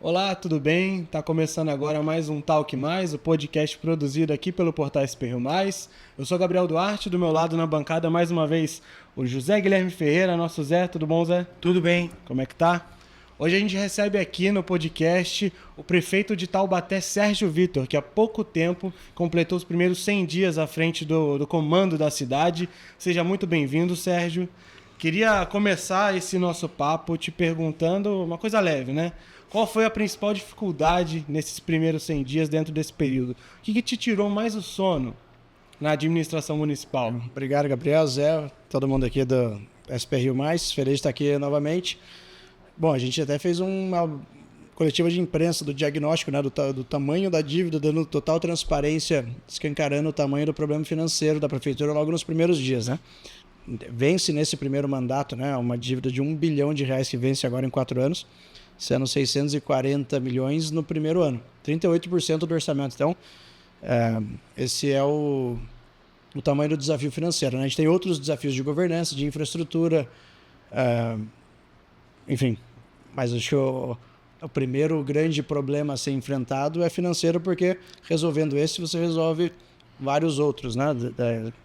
Olá, tudo bem? Tá começando agora mais um Talk Mais, o podcast produzido aqui pelo portal Espelho Mais. Eu sou Gabriel Duarte, do meu lado na bancada mais uma vez o José Guilherme Ferreira, nosso Zé. Tudo bom, Zé? Tudo bem. Como é que tá? Hoje a gente recebe aqui no podcast o prefeito de Taubaté, Sérgio Vitor, que há pouco tempo completou os primeiros 100 dias à frente do comando da cidade. Seja muito bem-vindo, Sérgio. Queria começar esse nosso papo te perguntando uma coisa leve, né? Qual foi a principal dificuldade nesses primeiros 100 dias dentro desse período? O que te tirou mais o sono na administração municipal? Obrigado, Gabriel, Zé, todo mundo aqui do SP Rio Mais, feliz de estar aqui novamente. Bom, a gente até fez uma coletiva de imprensa do diagnóstico, né, do tamanho da dívida, dando total transparência, escancarando o tamanho do problema financeiro da prefeitura logo nos primeiros dias, né? Vence nesse primeiro mandato, né, uma dívida de R$1 bilhão que vence agora em 4 anos, sendo 640 milhões no primeiro ano, 38% do orçamento. Então, esse é o tamanho do desafio financeiro, né? A gente tem outros desafios de governança, de infraestrutura, enfim, mas acho que o primeiro grande problema a ser enfrentado é financeiro, porque resolvendo esse você resolve vários outros, né?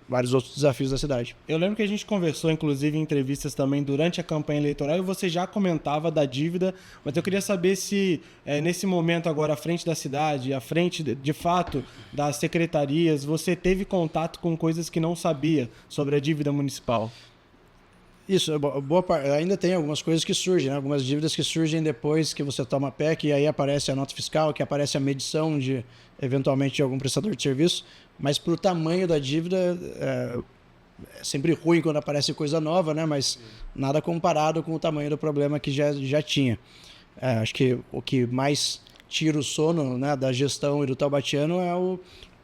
Vários outros desafios da cidade. Eu lembro que a gente conversou, inclusive, em entrevistas também durante a campanha eleitoral, e você já comentava da dívida, mas eu queria saber se, nesse momento agora, à frente da cidade, à frente, de fato, das secretarias, você teve contato com coisas que não sabia sobre a dívida municipal. Isso, ainda tem algumas coisas que surgem, né? Algumas dívidas que surgem depois que você toma PEC, e aí aparece a nota fiscal, que aparece a medição eventualmente de algum prestador de serviço, mas para o tamanho da dívida é sempre ruim quando aparece coisa nova, né? Mas nada comparado com o tamanho do problema que já tinha. Acho que o que mais tira o sono, né, da gestão e do taubatiano é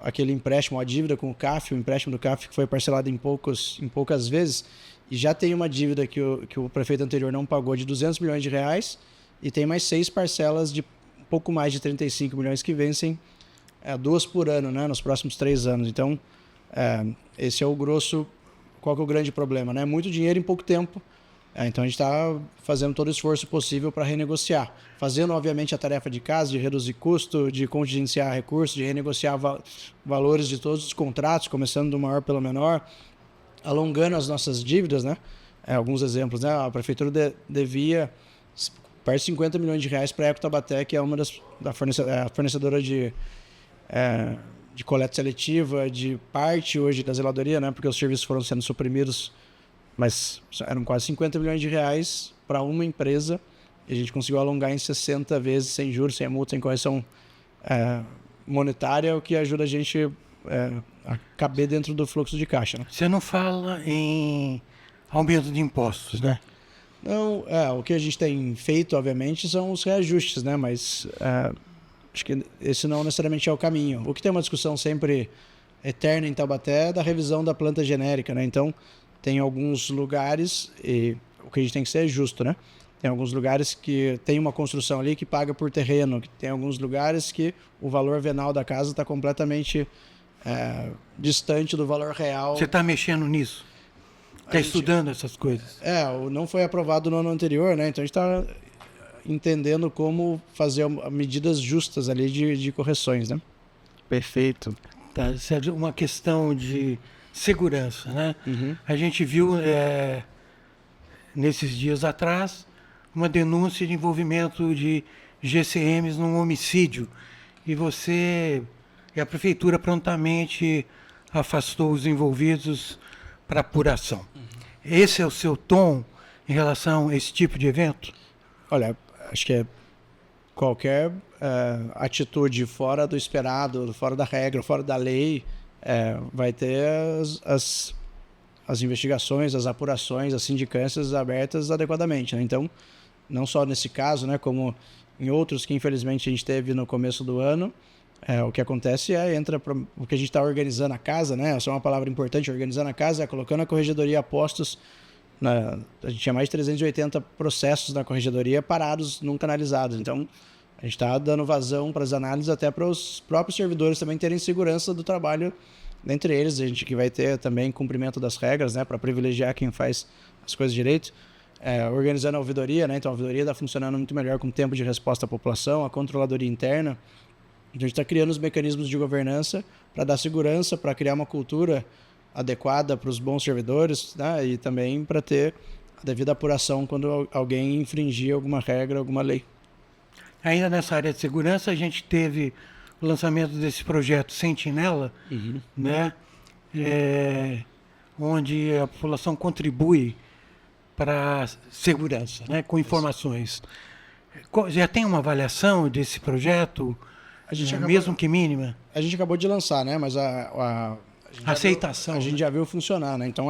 aquele empréstimo, a dívida com o CAF, o empréstimo do CAF que foi parcelado em poucas vezes, e já tem uma dívida que o prefeito anterior não pagou de R$200 milhões, e tem mais 6 parcelas de pouco mais de 35 milhões que vencem 2 por ano, né, nos próximos 3 anos. Então, esse é o grosso. Qual que é o grande problema, né? Muito dinheiro em pouco tempo. Então, a gente está fazendo todo o esforço possível para renegociar. Fazendo, obviamente, a tarefa de casa, de reduzir custo, de contingenciar recursos, de renegociar valores de todos os contratos, começando do maior pelo menor, alongando as nossas dívidas, né? Alguns exemplos, né? A prefeitura devia perto de R$50 milhões para a Eco Taubaté, que é uma da fornecedora de coleta seletiva, de parte hoje da zeladoria, né? Porque os serviços foram sendo suprimidos, mas eram quase R$50 milhões para uma empresa, e a gente conseguiu alongar em 60 vezes, sem juros, sem multa, sem correção monetária, o que ajuda a gente a caber dentro do fluxo de caixa, né? Você não fala em aumento de impostos, né? Não, o que a gente tem feito, obviamente, são os reajustes, né? Mas acho que esse não necessariamente é o caminho. O que tem uma discussão sempre eterna em Taubaté é da revisão da planta genérica, né? Então, tem alguns lugares, e o que a gente tem que ser é justo, né? Tem alguns lugares que tem uma construção ali que paga por terreno, tem alguns lugares que o valor venal da casa está completamente distante do valor real. Você está mexendo nisso? Está estudando essas coisas? Não foi aprovado no ano anterior, né? Então a gente está entendendo como fazer medidas justas ali de correções, né? Perfeito. Tá, uma questão de segurança, né? Uhum. A gente viu nesses dias atrás uma denúncia de envolvimento de GCMs num homicídio, e a prefeitura prontamente afastou os envolvidos para apuração. Uhum. Esse é o seu tom em relação a esse tipo de evento? Olha, acho que qualquer atitude fora do esperado, fora da regra, fora da lei, vai ter as investigações, as apurações, as sindicâncias abertas adequadamente, né? Então, não só nesse caso, né, como em outros que infelizmente a gente teve no começo do ano, o que acontece o que a gente está organizando a casa, né? Essa é uma palavra importante, organizando a casa, colocando a corregedoria a postos. A gente tinha mais de 380 processos na corregedoria parados, nunca analisados. Então, a gente está dando vazão para as análises, até para os próprios servidores também terem segurança do trabalho. Dentre eles, a gente que vai ter também cumprimento das regras, né, para privilegiar quem faz as coisas direito. organizando a ouvidoria, né? Então a ouvidoria está funcionando muito melhor com tempo de resposta à população, a controladoria interna. A gente está criando os mecanismos de governança para dar segurança, para criar uma cultura adequada para os bons servidores, né? E também para ter a devida apuração quando alguém infringir alguma regra, alguma lei. Ainda nessa área de segurança, a gente teve o lançamento desse projeto Sentinela, né? Onde a população contribui para a segurança, né? Com informações. Já tem uma avaliação desse projeto, mesmo que mínima? A gente acabou de lançar, né? Mas a aceitação. A gente já viu funcionar, né? Então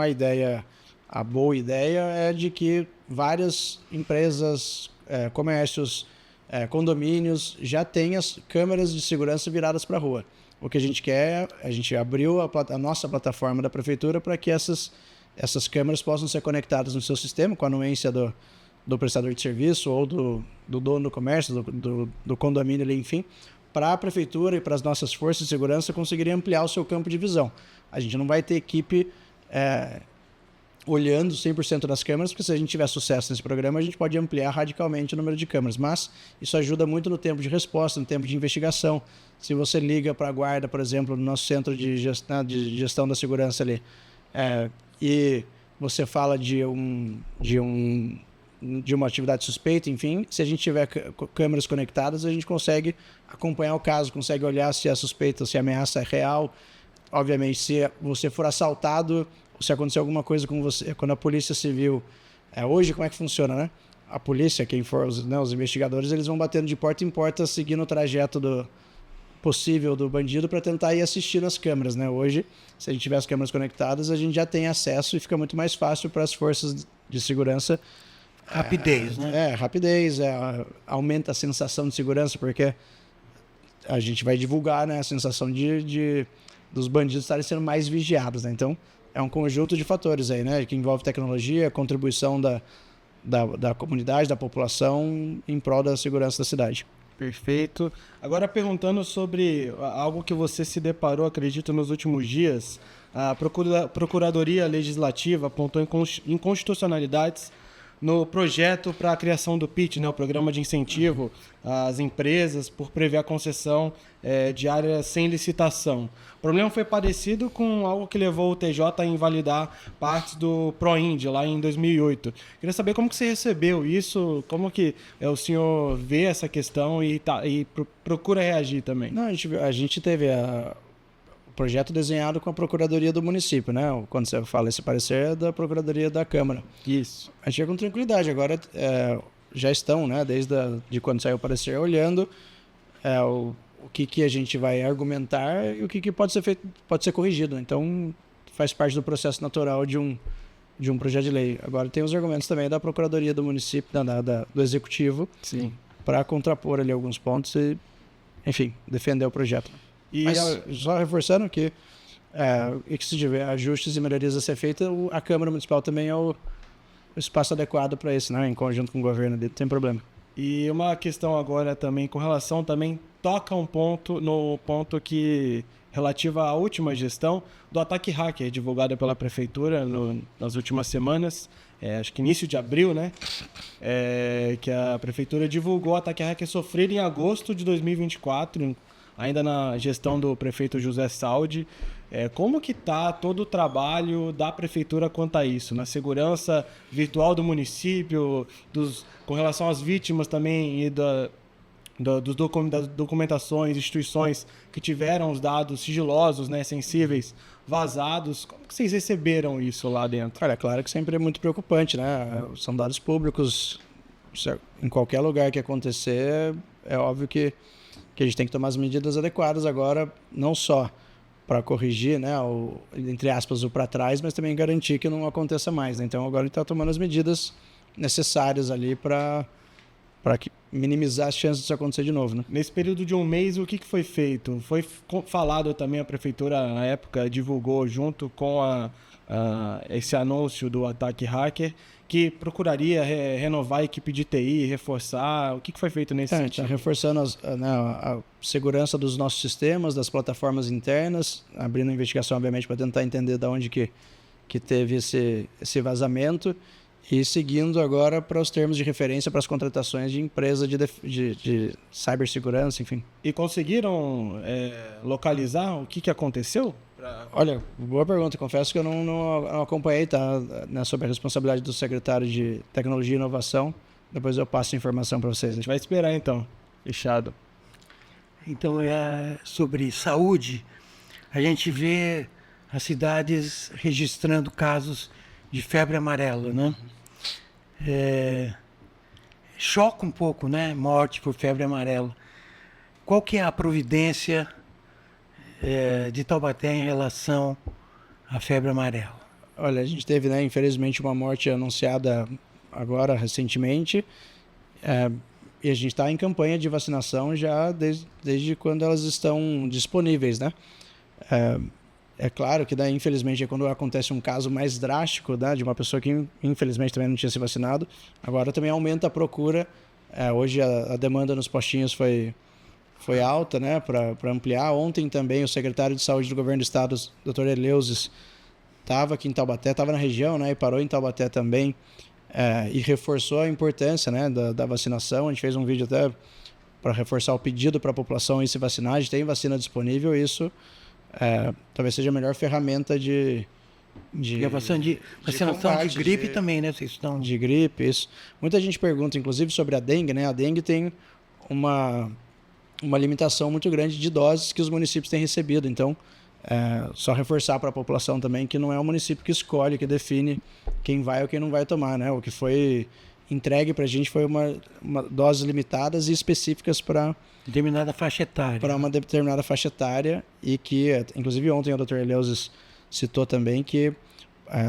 a boa ideia é de que várias empresas, comércios, condomínios já têm as câmeras de segurança viradas para a rua. O que a gente quer, a gente abriu a nossa plataforma da prefeitura para que essas câmeras possam ser conectadas no seu sistema com a anuência do prestador de serviço ou do dono do comércio, do condomínio ali, enfim, para a prefeitura e para as nossas forças de segurança conseguirem ampliar o seu campo de visão. A gente não vai ter equipe olhando 100% das câmeras, porque se a gente tiver sucesso nesse programa, a gente pode ampliar radicalmente o número de câmeras, mas isso ajuda muito no tempo de resposta, no tempo de investigação. Se você liga para a guarda, por exemplo, no nosso centro de gestão da segurança ali, e você fala de uma atividade suspeita, enfim, se a gente tiver câmeras conectadas, a gente consegue acompanhar o caso, consegue olhar se é suspeita, se a ameaça é real. Obviamente, se você for assaltado, se acontecer alguma coisa com você, quando a polícia civil... hoje, como é que funciona, né? A polícia, quem for, os investigadores, eles vão batendo de porta em porta, seguindo o trajeto possível do bandido para tentar ir assistir nas câmeras, né? Hoje, se a gente tiver as câmeras conectadas, a gente já tem acesso e fica muito mais fácil para as forças de segurança. Rapidez, né? Rapidez, aumenta a sensação de segurança, porque a gente vai divulgar, né, a sensação dos bandidos estarem sendo mais vigiados, né? Então, é um conjunto de fatores aí, né, que envolve tecnologia, contribuição da comunidade, da população em prol da segurança da cidade. Perfeito. Agora perguntando sobre algo que você se deparou, acredito, nos últimos dias, a Procuradoria Legislativa apontou inconstitucionalidades no projeto para a criação do PIT, né, o Programa de Incentivo às Empresas, por prever a concessão de áreas sem licitação. O problema foi parecido com algo que levou o TJ a invalidar partes do PROIND lá em 2008. Queria saber como que você recebeu isso, como que o senhor vê essa questão e procura reagir também. Não, a gente teve o projeto desenhado com a Procuradoria do município, né? Quando você fala esse parecer, é da Procuradoria da Câmara. Isso. A gente chega com tranquilidade. Agora já estão, né, desde de quando saiu o parecer, olhando o que a gente vai argumentar e o que pode ser feito, pode ser corrigido. Então, faz parte do processo natural de um projeto de lei. Agora, tem os argumentos também da Procuradoria do município, do Executivo, para contrapor ali alguns pontos e, enfim, defender o projeto. Mas só reforçando que se tiver ajustes e melhorias a ser feitas, a Câmara Municipal também é o espaço adequado para isso, né? Em conjunto com o governo dele, não tem problema. E uma questão agora também, com relação também, toca no ponto que relativa à última gestão do ataque hacker divulgado pela Prefeitura nas últimas semanas, acho que início de abril, né? Que a Prefeitura divulgou o ataque hacker sofrido em agosto de 2024, ainda na gestão do prefeito José Saldi. Como que está todo o trabalho da prefeitura quanto a isso? Na segurança virtual do município, com relação às vítimas também e das documentações, instituições que tiveram os dados sigilosos, né, sensíveis, vazados. Como que vocês receberam isso lá dentro? Olha, claro que sempre é muito preocupante, né? São dados públicos. Em qualquer lugar que acontecer, é óbvio que a gente tem que tomar as medidas adequadas agora, não só para corrigir, né, entre aspas, o para trás, mas também garantir que não aconteça mais, né? Então agora a gente está tomando as medidas necessárias ali para minimizar as chances disso acontecer de novo, né? Nesse período de um mês, o que foi feito? Foi falado também, a prefeitura na época divulgou junto com esse anúncio do ataque hacker, que procuraria renovar a equipe de TI, reforçar. O que foi feito nesse sentido? Está reforçando a segurança dos nossos sistemas, das plataformas internas, abrindo investigação, obviamente, para tentar entender de onde que teve esse vazamento e seguindo agora para os termos de referência para as contratações de empresas de cibersegurança, enfim. E conseguiram localizar o que aconteceu? Olha, boa pergunta. Confesso que eu não acompanhei, tá, né, sobre a responsabilidade do secretário de Tecnologia e Inovação. Depois eu passo a informação para vocês. A gente vai esperar então. Fechado. Então, sobre saúde, a gente vê as cidades registrando casos de febre amarela, né? Choca um pouco, né? Morte por febre amarela. Qual que é a providência de Taubaté em relação à febre amarela? Olha, a gente teve, né, infelizmente, uma morte anunciada agora, recentemente, e a gente está em campanha de vacinação já desde quando elas estão disponíveis, né? É claro que, daí, infelizmente, é quando acontece um caso mais drástico, né, de uma pessoa que, infelizmente, também não tinha se vacinado. Agora também aumenta a procura. Hoje a demanda nos postinhos foi alta, né, para ampliar. Ontem também o secretário de Saúde do Governo do Estado, Dr. Eleusis, estava aqui em Taubaté, estava na região, né, e parou em Taubaté também, e reforçou a importância, né, da vacinação. A gente fez um vídeo até para reforçar o pedido para a população ir se vacinar. A gente tem vacina disponível, isso talvez seja a melhor ferramenta de vacinação de gripe também, né? Vocês estão... De gripe, isso. Muita gente pergunta, inclusive, sobre a dengue, né? A dengue tem uma limitação muito grande de doses que os municípios têm recebido. Então, só reforçar para a população também que não é o município que escolhe, que define quem vai ou quem não vai tomar, né? O que foi entregue para a gente foi uma doses limitadas e específicas para determinada faixa etária. Para uma determinada faixa etária, e que, inclusive, ontem o Dr. Eleusis citou também que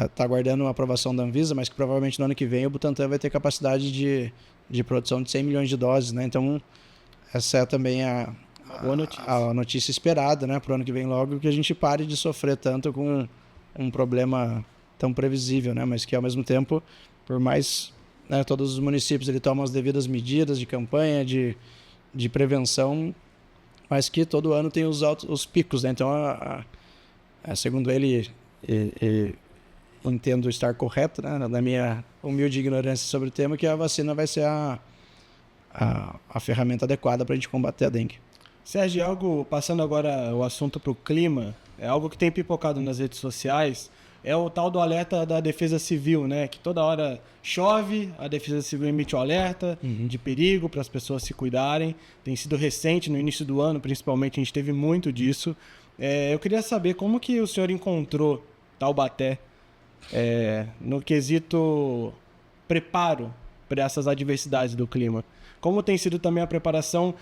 está aguardando uma aprovação da Anvisa, mas que provavelmente no ano que vem o Butantan vai ter capacidade de produção de 100 milhões de doses, né? Então, essa é também a notícia esperada, né, para o ano que vem logo, que a gente pare de sofrer tanto com um problema tão previsível, né, mas que, ao mesmo tempo, por mais, né, todos os municípios ele tomam as devidas medidas de campanha, de prevenção, mas que todo ano tem os picos, né? Então, segundo ele, entendo estar correto, né, na minha humilde ignorância sobre o tema, que a vacina vai ser a ferramenta adequada para a gente combater a dengue. Sérgio, passando agora o assunto para o clima, é algo que tem pipocado nas redes sociais, é o tal do alerta da Defesa Civil, né? Que toda hora chove, a Defesa Civil emite o alerta de perigo para as pessoas se cuidarem. Tem sido recente, no início do ano, principalmente, a gente teve muito disso. Eu queria saber como que o senhor encontrou Taubaté no quesito preparo para essas adversidades do clima. Como tem sido também a preparação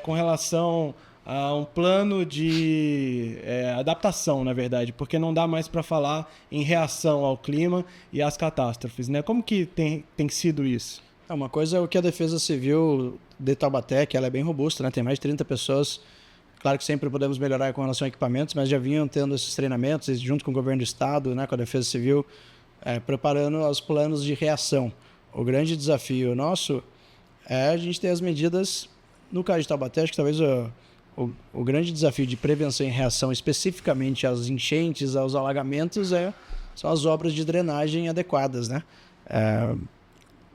com relação a um plano de adaptação, na verdade, porque não dá mais para falar em reação ao clima e às catástrofes, né? Como que tem sido isso? Uma coisa é o que a Defesa Civil de Taubaté, que ela é bem robusta, né? Tem mais de 30 pessoas. Claro que sempre podemos melhorar com relação a equipamentos, mas já vinham tendo esses treinamentos junto com o Governo do Estado, né, com a Defesa Civil, preparando os planos de reação. O grande desafio nosso é a gente ter as medidas, no caso de Taubaté, acho que talvez o grande desafio de prevenção e reação especificamente às enchentes, aos alagamentos, são as obras de drenagem adequadas, né?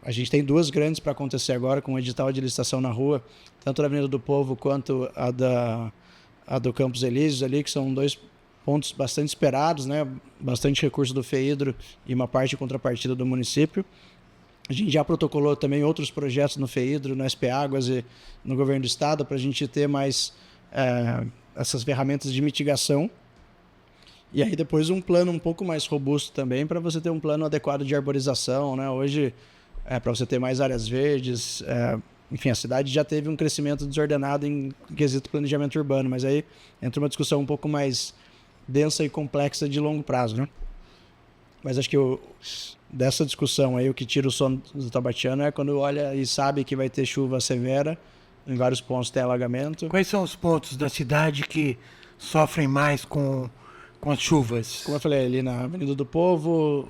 A gente tem duas grandes para acontecer agora, com o edital de licitação na rua, tanto da Avenida do Povo quanto a do Campos Elíseos ali, que são dois pontos bastante esperados, né? Bastante recurso do FEHIDRO e uma parte de contrapartida do município. A gente já protocolou também outros projetos no FEHIDRO, no SP Águas e no Governo do Estado, para a gente ter mais essas ferramentas de mitigação. E aí depois um plano um pouco mais robusto também, para você ter um plano adequado de arborização, né? Hoje, para você ter mais áreas verdes, enfim, a cidade já teve um crescimento desordenado em quesito planejamento urbano, mas aí entra uma discussão um pouco mais densa e complexa de longo prazo, né? Mas acho que dessa discussão aí, o que tira o sono do taubatiano é quando olha e sabe que vai ter chuva severa, em vários pontos tem alagamento. Quais são os pontos da cidade que sofrem mais com as chuvas? Como eu falei, ali na Avenida do Povo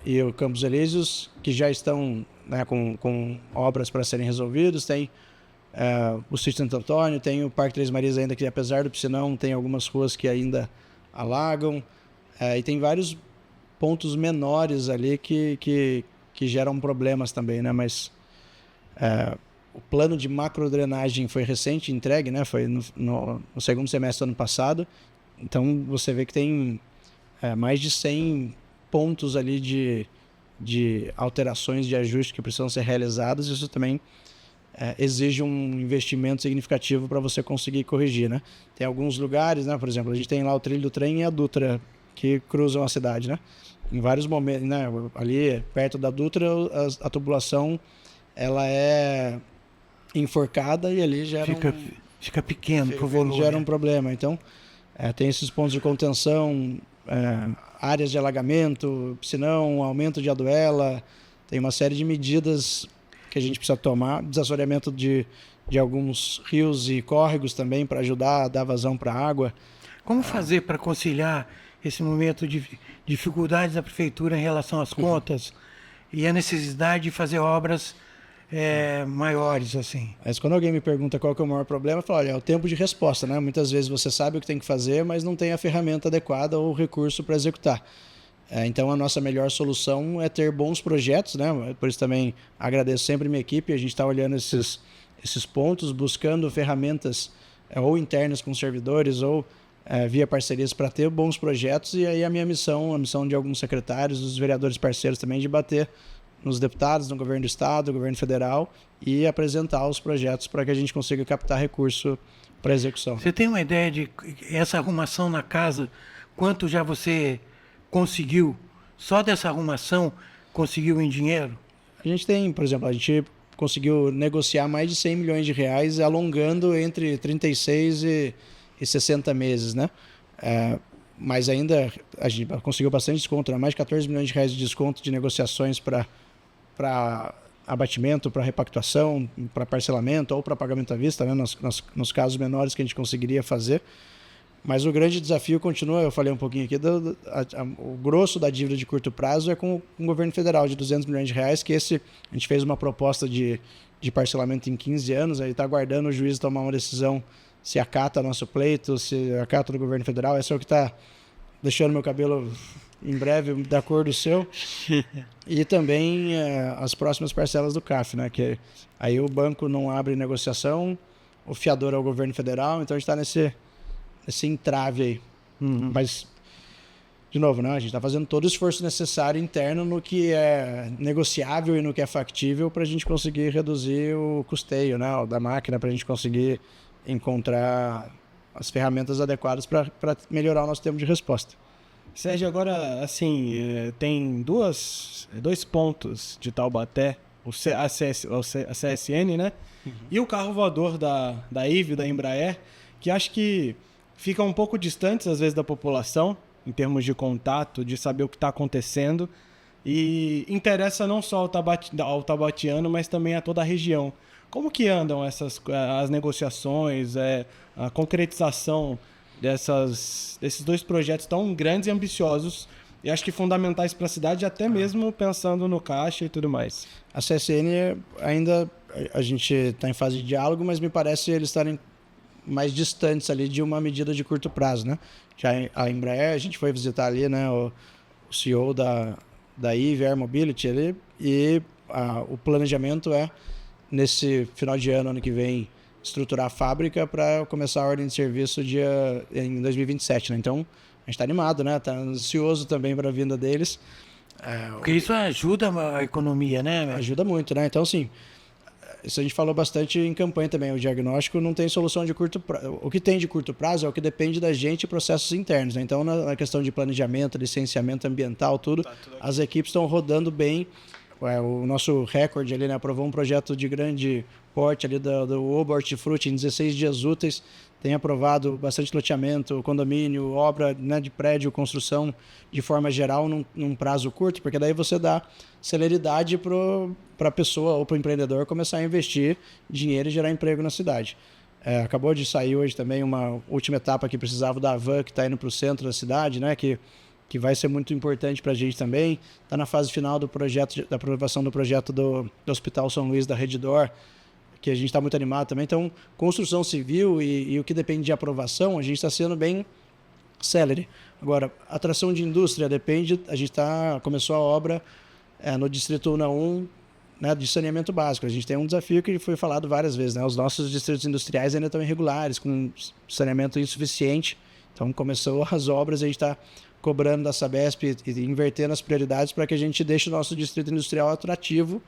e o Campos Elíseos, que já estão, né, com obras para serem resolvidos. Tem o Sítio Santo Antônio, tem o Parque Três Marias ainda, que apesar do piscinão, tem algumas ruas que ainda alagam. E tem vários pontos menores ali que que geram problemas também, né? Mas o plano de macrodrenagem foi recente, entregue, né? Foi no segundo semestre do ano passado. Então, você vê que tem mais de 100 pontos ali de alterações, de ajustes que precisam ser realizados. Isso também exige um investimento significativo para você conseguir corrigir, né? Tem alguns lugares, né? Por exemplo, a gente tem lá o trilho do trem e a Dutra, que cruzam a cidade, né? Em vários momentos, né? Ali perto da Dutra, a tubulação ela é enforcada e ali fica pequeno pro volume. Gera um problema. Então, tem esses pontos de contenção, áreas de alagamento, piscinão, aumento de aduela, tem uma série de medidas que a gente precisa tomar, desassoreamento de alguns rios e córregos também para ajudar a dar vazão para a água. Como fazer para conciliar esse momento de dificuldades da prefeitura em relação às contas e a necessidade de fazer obras maiores, assim? Mas quando alguém me pergunta qual que é o maior problema, eu falo, olha, é o tempo de resposta, né? Muitas vezes você sabe o que tem que fazer, mas não tem a ferramenta adequada ou o recurso para executar. Então, a nossa melhor solução é ter bons projetos, né? Por isso também agradeço sempre minha equipe, a gente está olhando esses pontos, buscando ferramentas ou internas com servidores ou via parcerias para ter bons projetos. E aí a minha missão, a missão de alguns secretários, dos vereadores parceiros também, de bater nos deputados, no governo do estado, no governo federal e apresentar os projetos para que a gente consiga captar recurso para execução. Você tem uma ideia de essa arrumação na casa, quanto já você conseguiu, só dessa arrumação, conseguiu em dinheiro? A gente tem, por exemplo, a gente conseguiu negociar mais de 100 milhões de reais, alongando entre 36 e 60 meses, né? Mas ainda a gente conseguiu bastante desconto, né? Mais de 14 milhões de reais de desconto de negociações para abatimento, para repactuação, para parcelamento ou para pagamento à vista, né? Nos casos menores que a gente conseguiria fazer. Mas o grande desafio continua, eu falei um pouquinho aqui, o grosso da dívida de curto prazo é com o governo federal de 200 milhões de reais, que a gente fez uma proposta de parcelamento em 15 anos, aí está aguardando o juiz tomar uma decisão se acata nosso pleito, se acata do governo federal. Esse é o que está deixando meu cabelo em breve da cor do seu. E também as próximas parcelas do CAF, né? Que aí o banco não abre negociação, o fiador é o governo federal, então a gente está nesse entrave aí. Mas, de novo, né? A gente está fazendo todo o esforço necessário interno no que é negociável e no que é factível para a gente conseguir reduzir o custeio, né? Da máquina, para a gente conseguir encontrar as ferramentas adequadas para melhorar o nosso tempo de resposta. Sérgio, agora, assim, tem dois pontos de Taubaté, a CSN, né? E o carro voador da IVE, da Embraer, que acho que ficam um pouco distantes, às vezes, da população, em termos de contato, de saber o que está acontecendo, e interessa não só ao taubatiano, mas também a toda a região. Como que andam as negociações, a concretização desses dois projetos tão grandes e ambiciosos, e acho que fundamentais para a cidade, até mesmo pensando no caixa e tudo mais? A CSN ainda, a gente está em fase de diálogo, mas me parece eles estarem mais distantes ali de uma medida de curto prazo, né? Já a Embraer, a gente foi visitar ali, né, o CEO da IVE Air Mobility ali, e o planejamento nesse final de ano que vem, estruturar a fábrica para começar a ordem de serviço em 2027, né? Então, a gente está animado, né? Está ansioso também para a vinda deles. Porque isso ajuda a economia, né? Ajuda muito, né? Então, assim, isso a gente falou bastante em campanha também. O diagnóstico não tem solução de curto prazo. O que tem de curto prazo é o que depende da gente e processos internos, né? Então, na questão de planejamento, licenciamento ambiental, tudo as equipes estão rodando bem. O nosso recorde ali, né? Aprovou um projeto de grande porte ali do Oba Hortifruti em 16 dias úteis. Tem aprovado bastante loteamento, condomínio, obra, né, de prédio, construção de forma geral num prazo curto, porque daí você dá celeridade para a pessoa ou para o empreendedor começar a investir dinheiro e gerar emprego na cidade. Acabou de sair hoje também uma última etapa que precisava da van, que está indo para o centro da cidade, né? Que vai ser muito importante para a gente também. Está na fase final da aprovação do projeto do Hospital São Luís da Redditor, que a gente está muito animado também. Então, construção civil e o que depende de aprovação, a gente está sendo bem célere. Agora, atração de indústria depende, a gente começou a obra no Distrito UNA 1, né, de saneamento básico. A gente tem um desafio que foi falado várias vezes, né? Os nossos distritos industriais ainda estão irregulares, com saneamento insuficiente. Então, começou as obras, a gente está cobrando da Sabesp e invertendo as prioridades para que a gente deixe o nosso distrito industrial atrativo,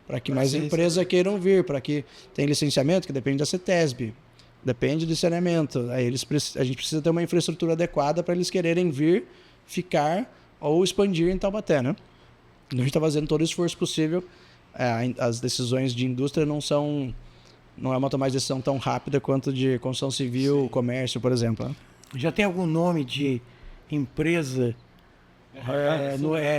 para que mais empresas queiram vir, para que tenha licenciamento, que depende da CETESB, depende do saneamento. Aí a gente precisa ter uma infraestrutura adequada para eles quererem vir, ficar ou expandir em Taubaté, né? A gente está fazendo todo o esforço possível. As decisões de indústria não é uma tomada de decisão tão rápida quanto de construção civil, comércio, por exemplo. Né? Já tem algum nome de empresa?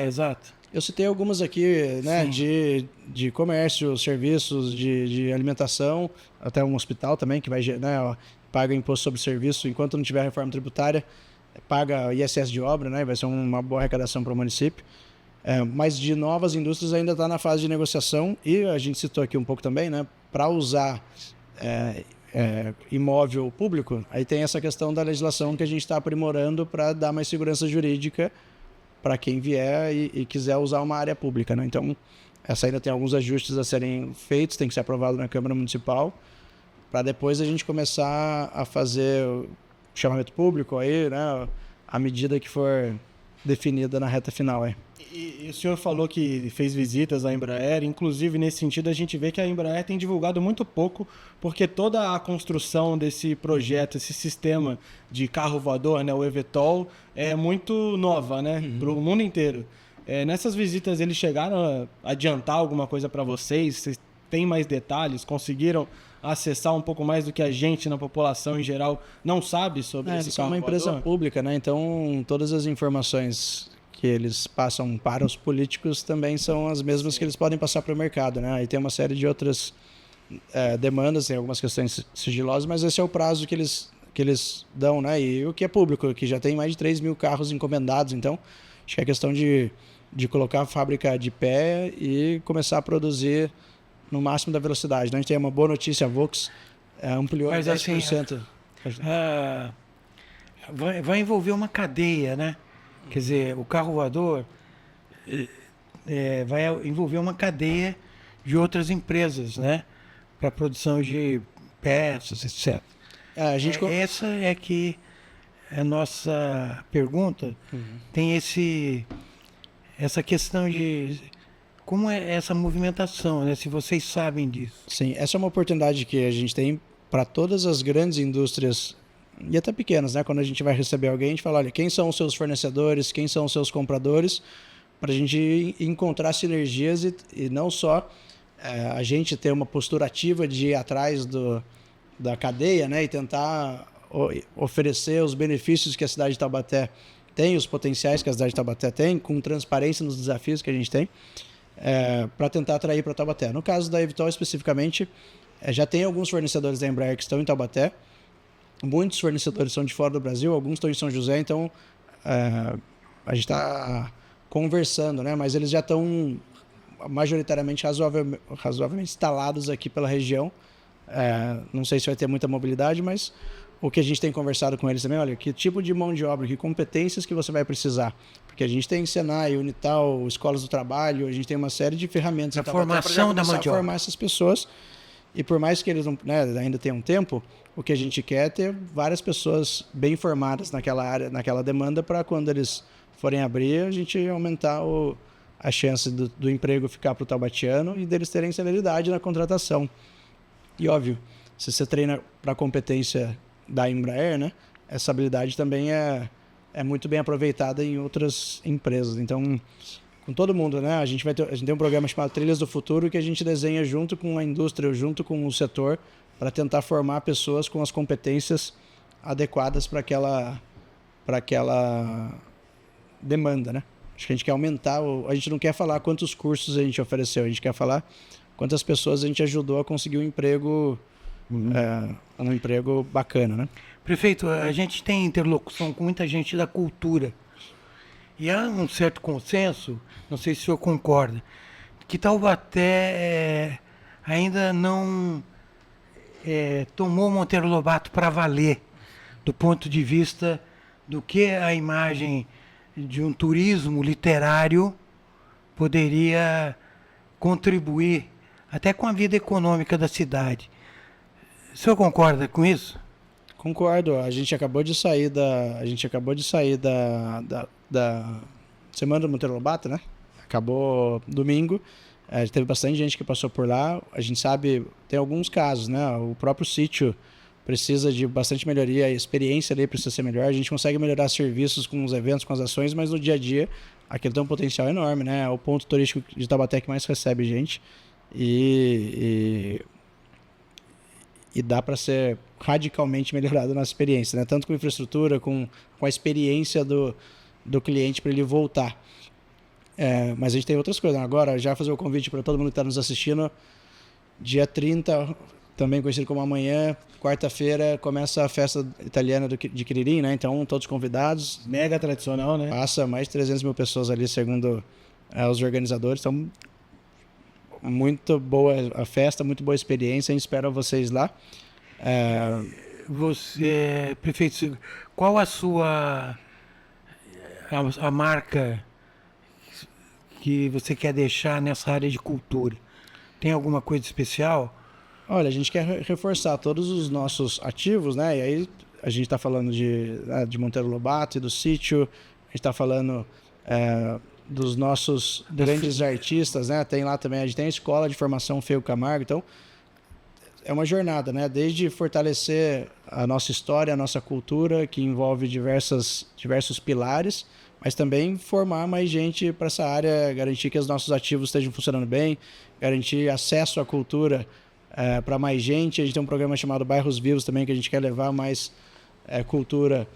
Exato. Eu citei algumas aqui, né, de comércio, serviços, de alimentação, até um hospital também que vai, né, paga imposto sobre serviço enquanto não tiver reforma tributária, paga ISS de obra, né, vai ser uma boa arrecadação para o município. Mas de novas indústrias ainda está na fase de negociação e a gente citou aqui um pouco também, né, para usar imóvel público, aí tem essa questão da legislação que a gente está aprimorando para dar mais segurança jurídica para quem vier e quiser usar uma área pública, né? Então, essa ainda tem alguns ajustes a serem feitos, tem que ser aprovado na Câmara Municipal, para depois a gente começar a fazer o chamamento público aí, né, à medida que for definida na reta final aí. E o senhor falou que fez visitas à Embraer, inclusive nesse sentido a gente vê que a Embraer tem divulgado muito pouco, porque toda a construção desse projeto, esse sistema de carro voador, né, o eVTOL, é muito nova, né, para o mundo inteiro. Nessas visitas eles chegaram a adiantar alguma coisa para vocês? Vocês têm mais detalhes? Conseguiram acessar um pouco mais do que a gente na população em geral não sabe sobre esse carro voador? É uma empresa pública, né, então todas as informações que eles passam para os políticos também são as mesmas que eles podem passar para o mercado, né? E tem uma série de outras demandas, tem algumas questões sigilosas, mas esse é o prazo que eles dão, né? E o que é público, que já tem mais de 3 mil carros encomendados, então acho que é questão de colocar a fábrica de pé e começar a produzir no máximo da velocidade, né? A gente tem uma boa notícia, a Volks ampliou em 10%. Vai envolver uma cadeia, né? Quer dizer, o carro voador vai envolver uma cadeia de outras empresas, né? Para produção de peças, etc. Essa é que a nossa pergunta tem essa questão de como é essa movimentação, né? Se vocês sabem disso. Sim, essa é uma oportunidade que a gente tem para todas as grandes indústrias e até pequenas, né? Quando a gente vai receber alguém, a gente fala, olha, quem são os seus fornecedores, quem são os seus compradores, para a gente encontrar sinergias e não só a gente ter uma postura ativa de ir atrás da cadeia, né? E tentar oferecer os benefícios que a cidade de Taubaté tem, os potenciais que a cidade de Taubaté tem, com transparência nos desafios que a gente tem, para tentar atrair para Taubaté. No caso da eVTOL especificamente, já tem alguns fornecedores da Embraer que estão em Taubaté. Muitos fornecedores são de fora do Brasil, alguns estão em São José, então a gente está conversando, né? Mas eles já estão majoritariamente razoavelmente instalados aqui pela região. Não sei se vai ter muita mobilidade, mas o que a gente tem conversado com eles também, olha, que tipo de mão de obra, que competências que você vai precisar. Porque a gente tem Senai, Unital, Escolas do Trabalho, a gente tem uma série de ferramentas. A formação da mão de obra. Formar essas pessoas. E por mais que eles não, né, ainda tenham tempo, o que a gente quer é ter várias pessoas bem formadas naquela área, naquela demanda, para quando eles forem abrir, a gente aumentar a chance do emprego ficar para o taubatiano e deles terem celeridade na contratação. E óbvio, se você treina para a competência da Embraer, né, essa habilidade também é muito bem aproveitada em outras empresas. Então, com todo mundo, né? A gente tem um programa chamado Trilhas do Futuro que a gente desenha junto com a indústria, junto com o setor, para tentar formar pessoas com as competências adequadas para aquela demanda, né? Acho que a gente quer aumentar, a gente não quer falar quantos cursos a gente ofereceu, a gente quer falar quantas pessoas a gente ajudou a conseguir um emprego, um emprego bacana, né? Prefeito, a gente tem interlocução com muita gente da cultura. E há um certo consenso, não sei se o senhor concorda, que Taubaté ainda não tomou Monteiro Lobato para valer, do ponto de vista do que a imagem de um turismo literário poderia contribuir até com a vida econômica da cidade. O senhor concorda com isso? Concordo. A gente acabou de sair da Semana do Monteiro Lobato, né? Acabou domingo. Teve bastante gente que passou por lá. A gente sabe, tem alguns casos, né? O próprio sítio precisa de bastante melhoria, a experiência ali precisa ser melhor. A gente consegue melhorar serviços com os eventos, com as ações, mas no dia a dia aquilo tem um potencial enorme, né? É o ponto turístico de Taubaté que mais recebe gente e dá para ser radicalmente melhorado na experiência, né? Tanto com infraestrutura, com a experiência do cliente para ele voltar. Mas a gente tem outras coisas. Agora, já fazer o convite para todo mundo que está nos assistindo, dia 30, também conhecido como amanhã, quarta-feira, começa a festa italiana de Quiririm, né? Então, todos convidados. Mega tradicional, né? Passa mais de 300 mil pessoas ali, segundo os organizadores. Então, muito boa a festa, muito boa experiência. A gente espera vocês lá. Prefeito, qual a sua a marca que você quer deixar nessa área de cultura? Tem alguma coisa especial? Olha, a gente quer reforçar todos os nossos ativos, né? E aí a gente está falando de Monteiro Lobato e do sítio, a gente está falando dos nossos grandes artistas, né? Tem lá também, a gente tem a Escola de Formação Feio Camargo, então é uma jornada, né? Desde fortalecer a nossa história, a nossa cultura, que envolve diversos pilares, mas também formar mais gente para essa área, garantir que os nossos ativos estejam funcionando bem, garantir acesso à cultura para mais gente. A gente tem um programa chamado Bairros Vivos também, que a gente quer levar mais cultura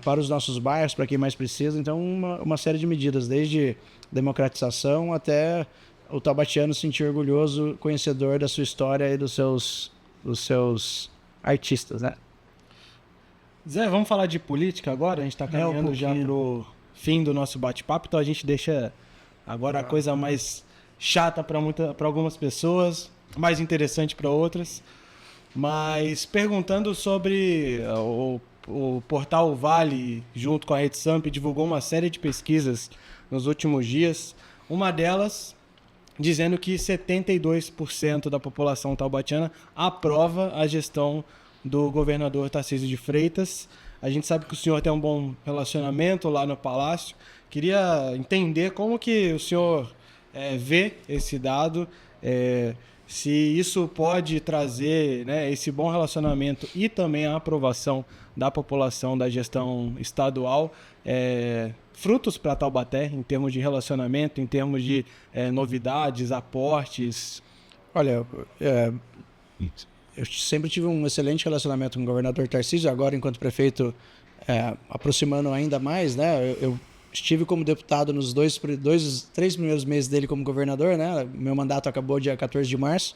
para os nossos bairros, para quem mais precisa. Então, uma série de medidas, desde democratização até o taubatiano se sentir orgulhoso, conhecedor da sua história e dos seus artistas, né? Zé, vamos falar de política agora? A gente está caminhando já pro fim do nosso bate-papo, então a gente deixa agora a coisa mais chata para algumas pessoas, mais interessante para outras. Mas perguntando sobre o portal Vale, junto com a Rede Samp, divulgou uma série de pesquisas nos últimos dias. Uma delas dizendo que 72% da população taubatiana aprova a gestão do governador Tarcísio de Freitas. A gente sabe que o senhor tem um bom relacionamento lá no Palácio. Queria entender como que o senhor vê esse dado, se isso pode trazer, né, esse bom relacionamento e também a aprovação da população da gestão estadual, frutos para Taubaté em termos de relacionamento, em termos de novidades, aportes. Olha, eu sempre tive um excelente relacionamento com o governador Tarcísio, agora enquanto prefeito aproximando ainda mais, né? Eu estive como deputado nos três primeiros meses dele como governador, né? Meu mandato acabou dia 14 de março,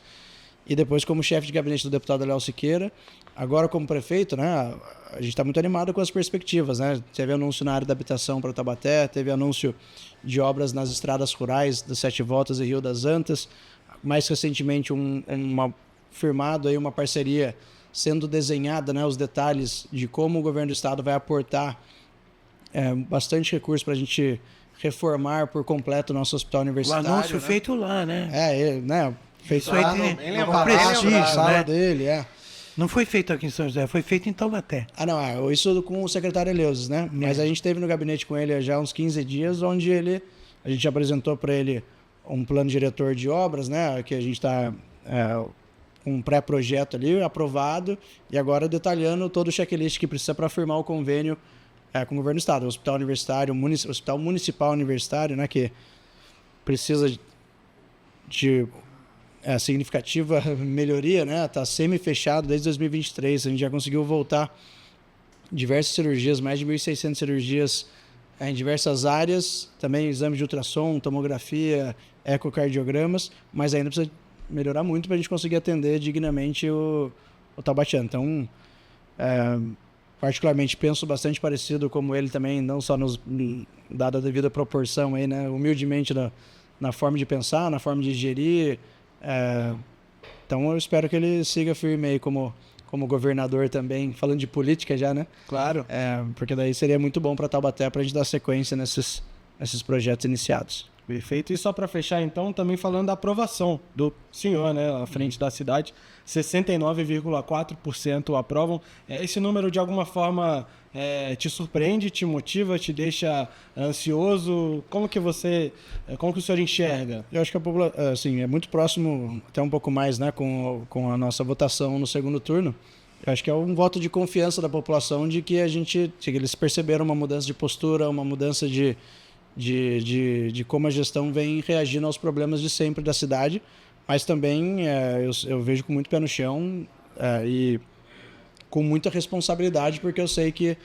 e depois como chefe de gabinete do deputado Léo Siqueira. Agora como prefeito, né? A gente está muito animado com as perspectivas, né? Teve anúncio na área da habitação para Taubaté, teve anúncio de obras nas estradas rurais das Sete Voltas e Rio das Antas, mais recentemente firmado aí uma parceria sendo desenhada, né, os detalhes de como o governo do estado vai aportar bastante recurso para a gente reformar por completo o nosso hospital universitário. O anúncio, né? Feito lá, né? Feito lá no prestígio, na sala né? dele, Não foi feito aqui em São José, foi feito em Taubaté. Não, isso com o secretário Eleusis, né? Mas a gente esteve no gabinete com ele já há uns 15 dias, onde a gente apresentou para ele um plano diretor de obras, né? Que a gente está com um pré-projeto ali aprovado, e agora detalhando todo o checklist que precisa para firmar o convênio com o governo do estado. O hospital universitário, hospital municipal universitário, né? Que precisa de significativa melhoria, né? Está semi-fechado desde 2023. A gente já conseguiu voltar diversas cirurgias, mais de 1.600 cirurgias em diversas áreas, também exames de ultrassom, tomografia, ecocardiogramas, mas ainda precisa melhorar muito para a gente conseguir atender dignamente o taubatiano. Então, particularmente, penso bastante parecido como ele também, não só dada a devida proporção, aí, né? Humildemente na forma de pensar, na forma de gerir. Então eu espero que ele siga firme aí como governador também, falando de política já, né? Claro. Porque daí seria muito bom para Taubaté, para a gente dar sequência nesses projetos iniciados. Perfeito. E só para fechar, então, também falando da aprovação do senhor, né, à frente da cidade, 69,4% aprovam. Esse número, de alguma forma, te surpreende, te motiva, te deixa ansioso? Como que o senhor enxerga? Eu acho que a população, assim, é muito próximo, até um pouco mais, né, com a nossa votação no segundo turno. Eu acho que é um voto de confiança da população de que eles perceberam uma mudança de postura, uma mudança de como a gestão vem reagindo aos problemas de sempre da cidade, mas também eu vejo com muito pé no chão e com muita responsabilidade, porque eu sei que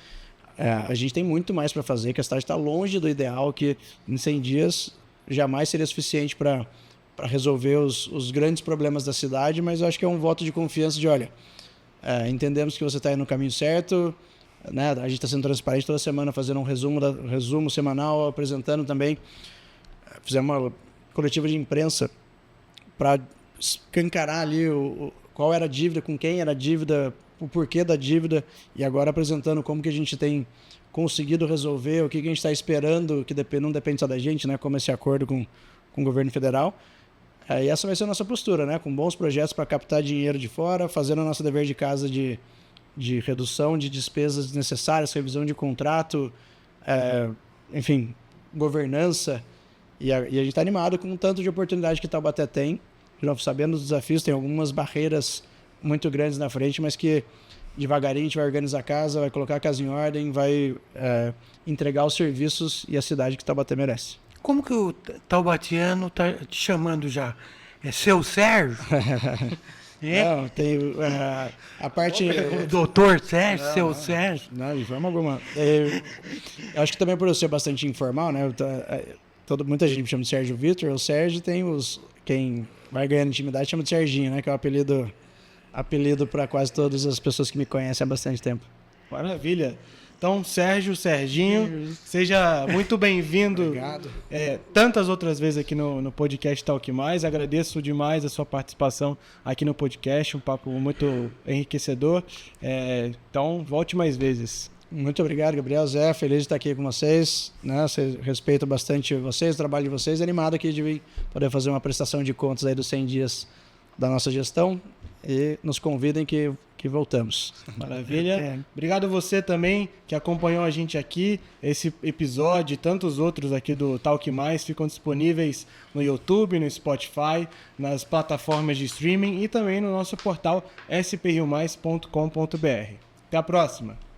a gente tem muito mais para fazer, que a cidade está longe do ideal, que em 100 dias jamais seria suficiente para resolver os grandes problemas da cidade, mas eu acho que é um voto de confiança de, olha, entendemos que você está indo no caminho certo, né? A gente está sendo transparente toda semana, fazendo um resumo semanal, apresentando também. Fizemos uma coletiva de imprensa para escancarar ali qual era a dívida, com quem era a dívida, o porquê da dívida, e agora apresentando como que a gente tem conseguido resolver, o que a gente está esperando, que não depende só da gente, né? Como esse acordo com o governo federal. E essa vai ser a nossa postura, né? Com bons projetos para captar dinheiro de fora, fazendo o nosso dever de casa de redução de despesas desnecessárias, revisão de contrato, enfim, governança. E a gente está animado com o tanto de oportunidade que Taubaté tem. De novo, sabendo dos desafios, tem algumas barreiras muito grandes na frente, mas que devagarinho a gente vai organizar a casa, vai colocar a casa em ordem, vai entregar os serviços e a cidade que Taubaté merece. Como que o taubatiano está te chamando já? É seu Sérgio? Não, tem a parte... O doutor Sérgio, seu Sérgio? Não, de forma alguma. Eu acho que também por eu ser bastante informal, né? Muita gente me chama de Sérgio Vitor. O Sérgio tem quem vai ganhando intimidade chama de Serginho, né? Que é o apelido para quase todas as pessoas que me conhecem há bastante tempo. Maravilha. Então, Serginho, seja muito bem-vindo. Obrigado. Tantas outras vezes aqui no podcast Talk Mais. Agradeço demais a sua participação aqui no podcast, um papo muito enriquecedor. Então, volte mais vezes. Muito obrigado, Gabriel. Zé, feliz de estar aqui com vocês. Né? Respeito bastante vocês, o trabalho de vocês. Animado aqui de vir poder fazer uma prestação de contas aí dos 100 dias da nossa gestão. E nos convidem que voltamos. Maravilha. Obrigado a você também que acompanhou a gente aqui. Esse episódio e tantos outros aqui do Talk Mais ficam disponíveis no YouTube, no Spotify, nas plataformas de streaming e também no nosso portal sprriomais.com.br. Até a próxima!